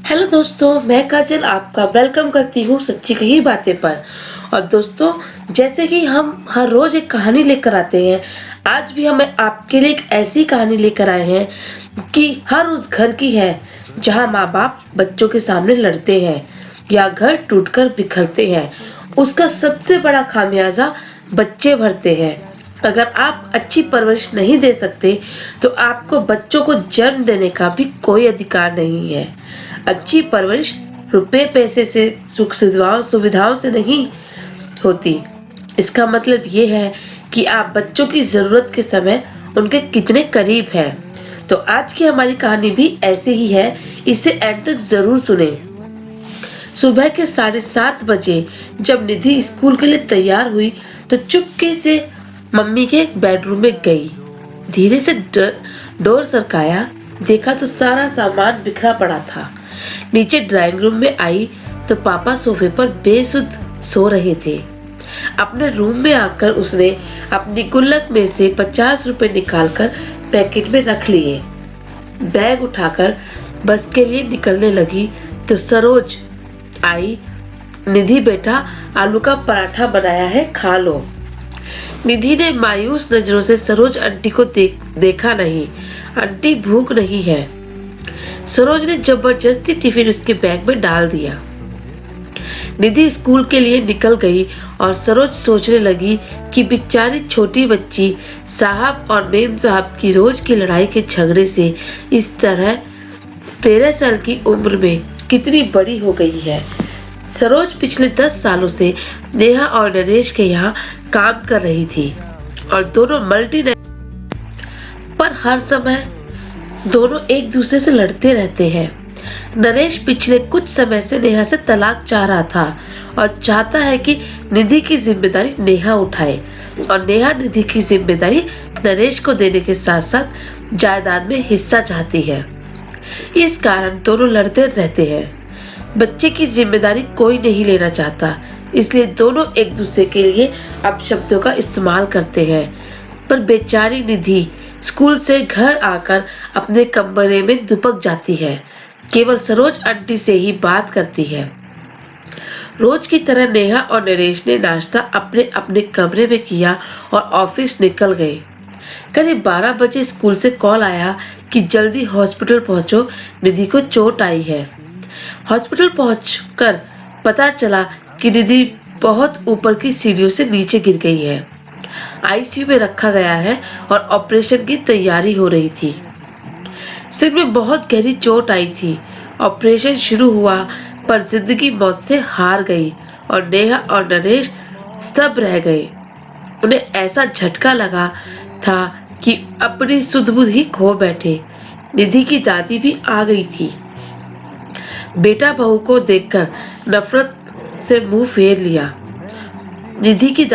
Hello दोस्तों, मैं काजल आपका वेलकम करती हूँ सच्ची कही बातें पर। और दोस्तों, जैसे कि हम हर रोज एक कहानी लेकर आते हैं, आज भी हम आपके लिए एक ऐसी कहानी लेकर आए हैं कि हर उस घर की है जहाँ माँ बाप बच्चों के सामने लड़ते हैं या घर टूटकर बिखरते हैं। उसका सबसे बड़ा खामियाजा बच्चे भरते हैं। अगर आप अच्छी परवरिश नहीं दे सकते तो आपको बच्चों को जन्म देने का भी कोई अधिकार नहीं है। अच्छी परवरिश रुपए पैसे से सुख सुविधाओं से नहीं होती। इसका मतलब ये है कि आप बच्चों की जरूरत के समय उनके कितने करीब हैं। तो आज की हमारी कहानी भी ऐसी ही है, इसे एंड तक जरूर सुने। सुबह के 7:30 बजे जब निधि स्कूल के लिए तैयार हुई तो चुपके से मम्मी के बेडरूम में गई। धीरे से डोर सरकाया, देखा तो सारा सामान बिखरा पड़ा था। नीचे ड्राइंग रूम में आई तो पापा सोफे पर बेसुध सो रहे थे। अपने रूम में आकर उसने अपनी गुल्लक में से 50 रुपए निकालकर पैकेट में रख लिए। बैग उठाकर बस के लिए निकलने लगी तो सरोज आई। निधि बेटा, आलू का पराठा बनाया है, खा लो। निधि ने मायूस नजरों से सरोज आंटी को देखा नहीं। आंटी भूख नहीं है। सरोज ने जबरदस्ती टिफिन उसके बैग में डाल दिया। निधि स्कूल के लिए निकल गई और सरोज सोचने लगी कि बेचारी छोटी बच्ची साहब और मेम साहब की रोज की लड़ाई के झगड़े से इस तरह 13 साल की उम्र में कितनी बड़ी हो गई है। सरोज पिछले 10 सालों से नेहा और नरेश के यहाँ काम कर रही थी और दोनों पर हर समय दोनों एक दूसरे से लड़ते रहते हैं। नरेश पिछले कुछ समय से नेहा से तलाक चाह रहा था और चाहता है कि निधि की जिम्मेदारी नेहा उठाए और नेहा निधि की जिम्मेदारी नरेश को देने के साथ साथ जायदाद में हिस्सा चाहती है। इस कारण दोनों लड़ते रहते हैं। बच्चे की जिम्मेदारी कोई नहीं लेना चाहता, इसलिए दोनों एक दूसरे के लिए अपशब्दों का इस्तेमाल करते हैं। पर बेचारी निधि स्कूल से घर आकर अपने कमरे में दुबक जाती है। केवल सरोज आंटी से ही बात करती है। रोज की तरह नेहा और नरेश ने नाश्ता अपने अपने कमरे में किया और ऑफिस निकल गए। करीब 12 बजे स्कूल से कॉल आया कि जल्दी हॉस्पिटल पहुंचो, निधि को चोट आई है। हॉस्पिटल पहुंचकर पता चला कि निधि बहुत ऊपर की सीढ़ियों से नीचे गिर गई है। आईसीयू में रखा गया है और ऑपरेशन की तैयारी हो रही थी। सिर में बहुत गहरी चोट आई थी। ऑपरेशन शुरू हुआ पर जिंदगी मौत से हार गई और नेहा और नरेश स्तब्ध रह गए। उन्हें ऐसा झटका लगा था कि अपनी सुध-बुध ही खो बैठे। निधि की दादी भी आ गई थी। बेटा बहू को देखकर नफरत से मुंह फेर लिया। निधि की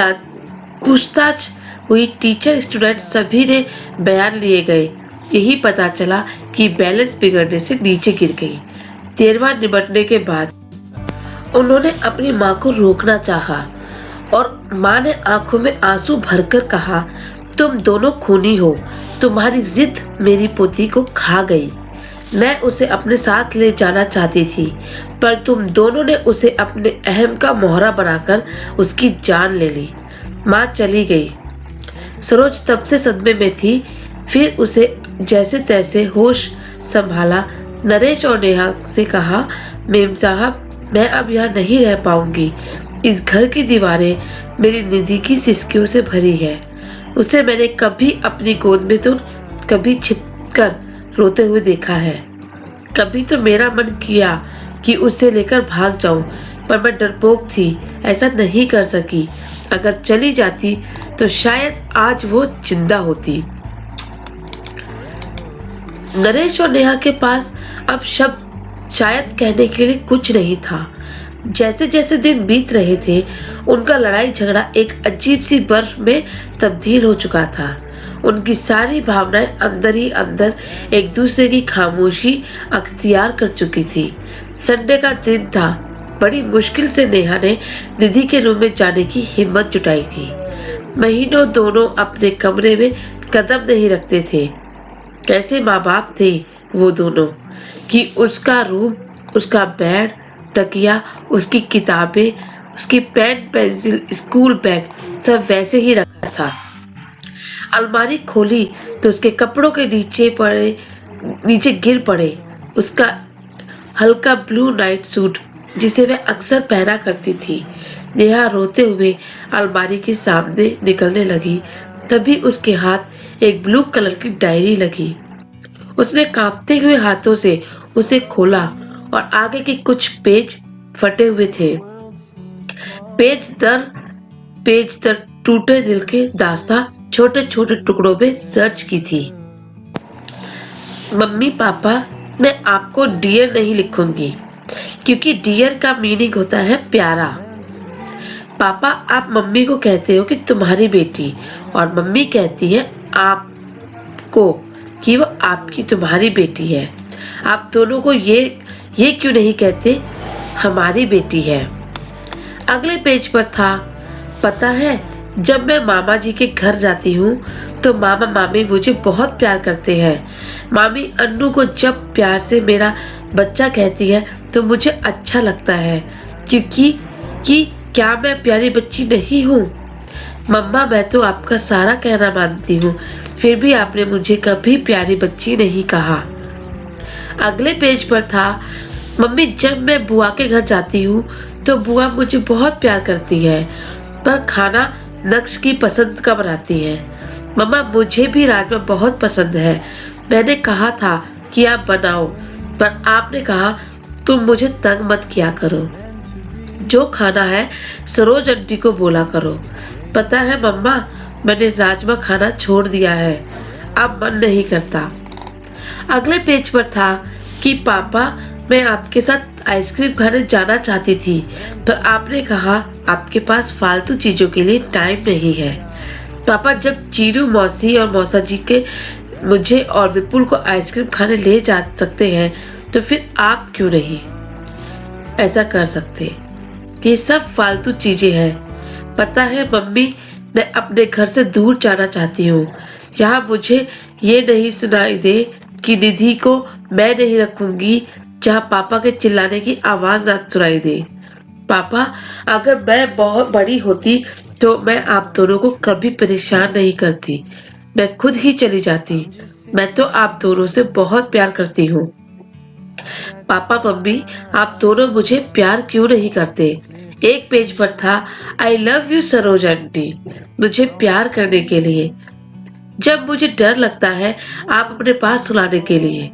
पूछताछ हुई। टीचर स्टूडेंट सभी ने बयान लिए गए। यही पता चला कि बैलेंस बिगड़ने से नीचे गिर गई। 13वां निपटने के बाद उन्होंने अपनी मां को रोकना चाहा और मां ने आंखों में आंसू भरकर कहा, तुम दोनों खूनी हो, तुम्हारी जिद मेरी पोती को खा गई। मैं उसे अपने साथ ले जाना चाहती थी पर तुम दोनों ने उसे अपने अहम का मोहरा बनाकर उसकी जान ले ली। माँ चली गई। सरोज तब से सदमे में थी। फिर उसे जैसे तैसे होश संभाला। नरेश और नेहा से कहा, मेम साहब, मैं अब यहाँ नहीं रह पाऊंगी। इस घर की दीवारें मेरी निधि की सिसकियों से भरी है। उसे मैंने कभी अपनी गोद में तो कभी छिपकर रोते हुए देखा है। कभी तो मेरा मन किया कि उसे लेकर भाग जाऊं, पर मैं डरपोक थी, ऐसा नहीं कर सकी। अगर चली जाती तो शायद आज वो जिंदा होती। नरेश और नेहा के पास अब शब्द शायद कहने के लिए कुछ नहीं था। जैसे जैसे दिन बीत रहे थे, उनका लड़ाई झगड़ा एक अजीब सी बर्फ में तब्दील हो चुका था। उनकी सारी भावनाएं अंदर ही अंदर एक दूसरे की खामोशी अख्तियार कर चुकी थी। संडे का दिन था। बड़ी मुश्किल से नेहा ने निधि के रूम में जाने की हिम्मत जुटाई थी। महीनों दोनों अपने कमरे में कदम नहीं रखते थे। कैसे माँ बाप थे वो दोनों कि उसका रूम उसका बेड, तकिया, उसकी किताबें, उसकी पेन पेंसिल, स्कूल बैग सब वैसे ही रखा था। अलमारी खोली तो उसके कपड़ों के नीचे गिर पड़े उसका हल्का ब्लू नाइट सूट जिसे वह अक्सर पहना करती थी। नेहा रोते हुए अलमारी के सामने निकलने लगी, तभी उसके हाथ एक ब्लू कलर की डायरी लगी। उसने कांपते हुए हाथों से उसे खोला और आगे के कुछ पेज फटे हुए थे। पेज दर टूटे दिल के दास्तां छोटे छोटे टुकड़ों में दर्ज की थी। मम्मी पापा, मैं आपको डियर नहीं लिखूंगी क्योंकि डियर का मीनिंग होता है प्यारा। पापा, आप मम्मी को कहते हो कि तुम्हारी बेटी, और मम्मी कहती है आपको कि वो आपकी तुम्हारी बेटी है। आप दोनों को ये क्यों नहीं कहते हमारी बेटी है? अगले पेज पर था, पता है जब मैं मामा जी के घर जाती हूँ तो मामा मामी मुझे बहुत प्यार करते हैं। मामी अन्नू को जब प्यार से मेरा बच्चा कहती है तो मुझे अच्छा लगता है, क्योंकि क्या मैं प्यारी बच्ची नहीं हूँ? मम्मा, मैं तो आपका सारा कहना मानती हूँ, फिर भी आपने मुझे कभी प्यारी बच्ची नहीं कहा। अगले पेज पर था, मम्मी जब मैं बुआ के घर जाती हूँ तो बुआ मुझे बहुत प्यार करती है, पर खाना नक्श की पसंद का बनाती है। मम्मा, मुझे भी राजमा बहुत पसंद है। मैंने कहा था कि आप बनाओ, पर आपने कहा तुम मुझे तंग मत किया करो। जो खाना है सरोज आंटी को बोला करो। पता है मम्मा, मैंने राजमा खाना छोड़ दिया है, अब मन नहीं करता। अगले पेज पर था कि पापा, मैं आपके साथ आइसक्रीम खाने जाना चाहती थी, पर आपने कहा आपके पास फालतू चीजों के लिए टाइम नहीं है। पापा, जब चीरू मौसी और मौसा जी के मुझे और विपुल को आइसक्रीम खाने ले जा सकते हैं तो फिर आप क्यों नहीं ऐसा कर सकते? ये सब फालतू चीजें हैं। पता है मम्मी, मैं अपने घर से दूर जाना चाहती हूँ। यहाँ मुझे ये नहीं सुनाई दे कि निधि को मैं नहीं रखूंगी, जहाँ पापा के चिल्लाने की आवाज ना सुनाई दे। पापा, अगर मैं बहुत बड़ी होती तो मैं आप दोनों को कभी परेशान नहीं करती, मैं खुद ही चली जाती। मैं तो आप दोनों से बहुत प्यार करती हूँ। पापा मम्मी, आप दोनों मुझे प्यार क्यों नहीं करते? एक पेज पर था, I love you Saroj aunty, मुझे प्यार करने के लिए, जब मुझे डर लगता है आप अपने पास सुलाने के लिए,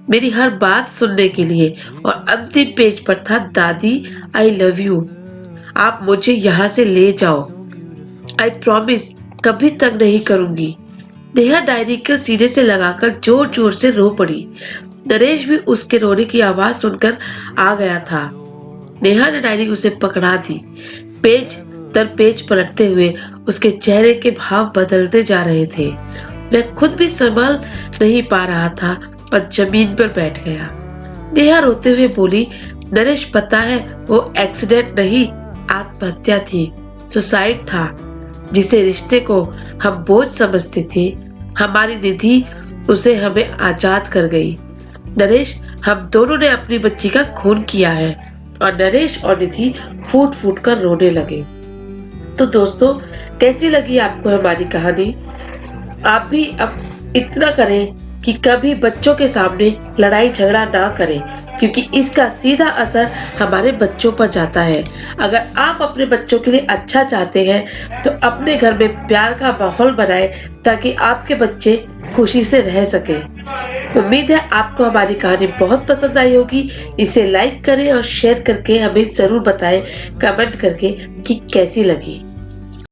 मेरी हर बात सुनने के लिए। और अंतिम पेज पर था, दादी आई लव यू, आप मुझे यहाँ से ले जाओ, आई प्रॉमिस कभी तंग नहीं करूंगी। नेहा डायरी को सीने से लगाकर जोर जोर से रो पड़ी। नरेश भी उसके रोने की आवाज सुनकर आ गया था। नेहा ने डायरी उसे पकड़ा दी। पेज दर पेज पलटते हुए उसके चेहरे के भाव बदलते जा रहे थे। वह खुद भी संभल नहीं पा रहा था और जमीन पर बैठ गया। नेहा रोते हुए बोली, नरेश, पता है वो एक्सीडेंट नहीं, आत्महत्या थी, सुसाइड था। जिसे रिश्ते को हम बोझ समझते थे, हमारी निधि उसे हमें आजाद कर गई। नरेश, हम दोनों ने अपनी बच्ची का खून किया है। और नरेश और निधि फूट फूट कर रोने लगे। तो दोस्तों, कैसी लगी आपको हमारी कहानी? आप भी अब इतना करें कि कभी बच्चों के सामने लड़ाई झगड़ा ना करें, क्योंकि इसका सीधा असर हमारे बच्चों पर जाता है। अगर आप अपने बच्चों के लिए अच्छा चाहते हैं तो अपने घर में प्यार का माहौल बनाएं ताकि आपके बच्चे खुशी से रह सके। उम्मीद है आपको हमारी कहानी बहुत पसंद आई होगी। इसे लाइक करें और शेयर करके हमें जरूर बताएं कमेंट करके कि कैसी लगी।